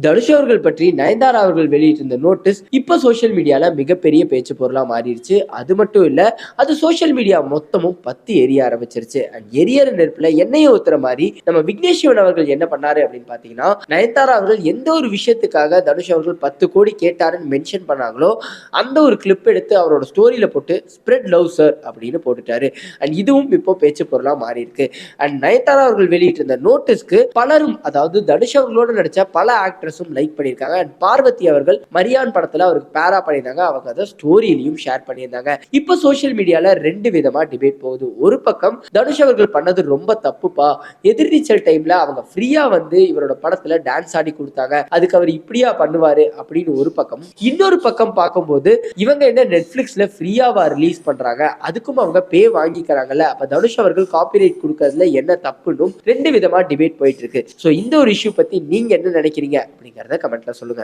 தனுஷ் அவர்கள் பற்றி நயன்தாரா அவர்கள் வெளியிட்டிருந்த நோட்டீஸ் இப்ப சோசியல் மீடியால மிகப்பெரிய பேச்சு பொருளா மாறிடுச்சு. அது மட்டும் இல்ல, அது சோசியல் மீடியா மொத்தமும் பத்தி எரிய ஆரம்பிச்சிருச்சு. அண்ட் எரியற நெருப்புல எண்ணெயை ஊத்துற மாதிரி நம்ம விக்னேஷ் சிவன் அவர்கள் என்ன பண்ணாரு அப்படின்னு பாத்தீங்கன்னா, நயன்தாரா அவர்கள் எந்த ஒரு விஷயத்துக்காக தனுஷ் அவர்கள் 10 கோடி கேட்டாருன்னு மென்ஷன் பண்ணாங்களோ அந்த ஒரு கிளிப் எடுத்து அவரோட ஸ்டோரியில போட்டு ஸ்ப்ரெட் லவ் சார் அப்படின்னு போட்டுட்டாரு. அண்ட் இதுவும் இப்போ பேச்சு பொருளா மாறி இருக்கு. அண்ட் நயன்தாரா அவர்கள் வெளியிட்டிருந்த நோட்டீஸ்க்கு பலரும், அதாவது தனுஷ் அவர்களோட நடிச்ச பல ஆக்ட்ரஸும் லைக் பண்ணியிருக்காங்க. அண்ட் பார்வதி அவர்கள் மரியான் படத்துல அவருக்கு பேரா பண்ணியிருந்தாங்க. அவங்க அதை ஸ்டோரியிலையும் ஷேர் பண்ணியிருந்தாங்க. இப்போ சோசியல் மீடியால 2 விதமா டிபேட் போகுது. ஒரு பக்கம் தனுஷ் அவர்கள் பண்ணது ரொம்ப தப்புப்பா, எதிர்நீச்சல் டைம்ல அவங்க ஃப்ரீயா வந்து இவரோட படத்துல டான்ஸ் ஆடி கொடுத்தாங்க, அதுக்கு அவர் இப்படியா பண்ணுவாரு அப்படின்னு ஒரு பக்கம். இன்னொரு பக்கம் பார்க்கும்போது இவங்க என்ன நெட்ஃபிளிக்ஸ்ல ஃப்ரீயாவா ரிலீஸ் பண்றாங்க, அதுக்கும் அவங்க பே வாங்கிக்கிறாங்கல்ல, அப்ப தனுஷ் அவர்கள் காப்பிரைட் கொடுக்கறதுல என்ன தப்புன்னு 2 விதமா டிபேட் போயிட்டு இருக்கு. சோ இந்த ஒரு இஷ்யூ பத்தி நீங்க என்ன நினைக்கிறீங்க அப்படிங்கறத கமெண்ட்ல சொல்லுங்க.